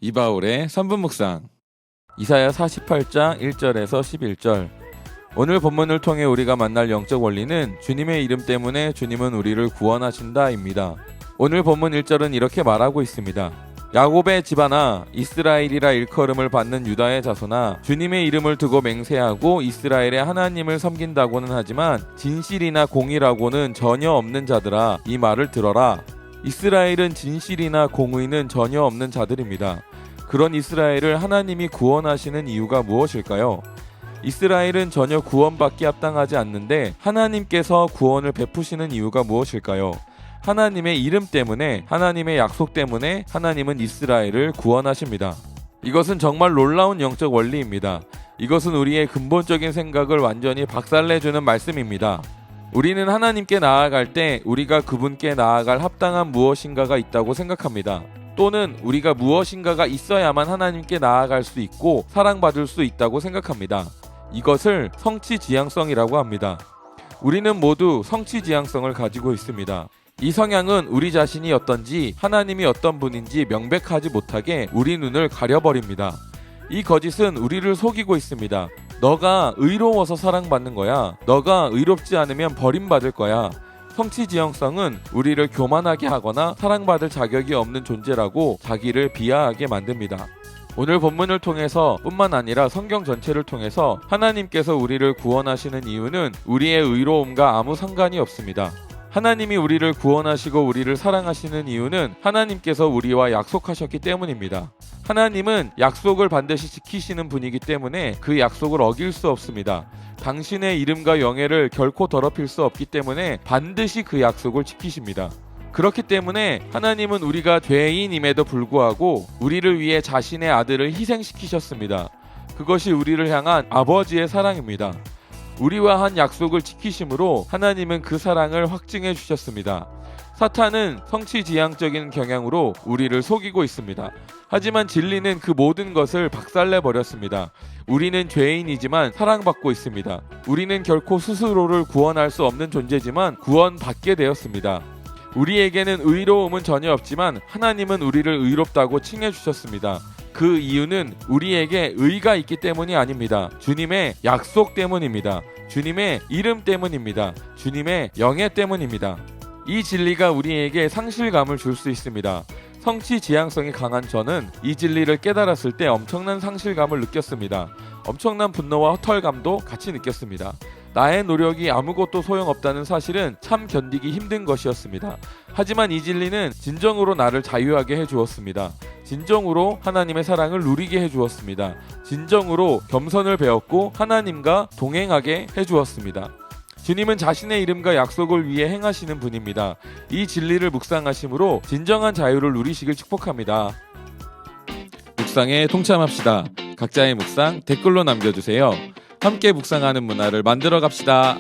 이바울의 3분 묵상. 이사야 48장 1절에서 11절. 오늘 본문을 통해 우리가 만날 영적 원리는 주님의 이름 때문에 주님은 우리를 구원하신다입니다. 오늘 본문 1절은 이렇게 말하고 있습니다. 야곱의 집안아, 이스라엘이라 일컬음을 받는 유다의 자손아, 주님의 이름을 두고 맹세하고 이스라엘의 하나님을 섬긴다고는 하지만 진실이나 공의라고는 전혀 없는 자들아, 이 말을 들어라. 이스라엘은 진실이나 공의는 전혀 없는 자들입니다. 그런 이스라엘을 하나님이 구원하시는 이유가 무엇일까요? 이스라엘은 전혀 구원받기 합당하지 않는데 하나님께서 구원을 베푸시는 이유가 무엇일까요? 하나님의 이름 때문에, 하나님의 약속 때문에 하나님은 이스라엘을 구원하십니다. 이것은 정말 놀라운 영적 원리입니다. 이것은 우리의 근본적인 생각을 완전히 박살내주는 말씀입니다. 우리는 하나님께 나아갈 때 우리가 그분께 나아갈 합당한 무엇인가가 있다고 생각합니다. 또는 우리가 무엇인가가 있어야만 하나님께 나아갈 수 있고 사랑받을 수 있다고 생각합니다. 이것을 성취지향성이라고 합니다. 우리는 모두 성취지향성을 가지고 있습니다. 이 성향은 우리 자신이 어떤지, 하나님이 어떤 분인지 명백하지 못하게 우리 눈을 가려버립니다. 이 거짓은 우리를 속이고 있습니다. 너가 의로워서 사랑받는 거야. 너가 의롭지 않으면 버림받을 거야. 성취지향성은 우리를 교만하게 하거나 사랑받을 자격이 없는 존재라고 자기를 비하하게 만듭니다. 오늘 본문을 통해서 뿐만 아니라 성경 전체를 통해서 하나님께서 우리를 구원하시는 이유는 우리의 의로움과 아무 상관이 없습니다. 하나님이 우리를 구원하시고 우리를 사랑하시는 이유는 하나님께서 우리와 약속하셨기 때문입니다. 하나님은 약속을 반드시 지키시는 분이기 때문에 그 약속을 어길 수 없습니다. 당신의 이름과 영예를 결코 더럽힐 수 없기 때문에 반드시 그 약속을 지키십니다. 그렇기 때문에 하나님은 우리가 죄인임에도 불구하고 우리를 위해 자신의 아들을 희생시키셨습니다. 그것이 우리를 향한 아버지의 사랑입니다. 우리와 한 약속을 지키심으로 하나님은 그 사랑을 확증해 주셨습니다. 사탄은 성취지향적인 경향으로 우리를 속이고 있습니다. 하지만 진리는 그 모든 것을 박살내 버렸습니다. 우리는 죄인이지만 사랑받고 있습니다. 우리는 결코 스스로를 구원할 수 없는 존재지만 구원받게 되었습니다. 우리에게는 의로움은 전혀 없지만 하나님은 우리를 의롭다고 칭해 주셨습니다. 그 이유는 우리에게 의가 있기 때문이 아닙니다. 주님의 약속 때문입니다. 주님의 이름 때문입니다. 주님의 영예 때문입니다. 이 진리가 우리에게 상실감을 줄 수 있습니다. 성취지향성이 강한 저는 이 진리를 깨달았을 때 엄청난 상실감을 느꼈습니다. 엄청난 분노와 허탈감도 같이 느꼈습니다. 나의 노력이 아무것도 소용없다는 사실은 참 견디기 힘든 것이었습니다. 하지만 이 진리는 진정으로 나를 자유하게 해주었습니다. 진정으로 하나님의 사랑을 누리게 해주었습니다. 진정으로 겸손을 배웠고 하나님과 동행하게 해주었습니다. 주님은 자신의 이름과 약속을 위해 행하시는 분입니다. 이 진리를 묵상하심으로 진정한 자유를 누리시길 축복합니다. 묵상에 동참합시다. 각자의 묵상 댓글로 남겨주세요. 함께 묵상하는 문화를 만들어 갑시다.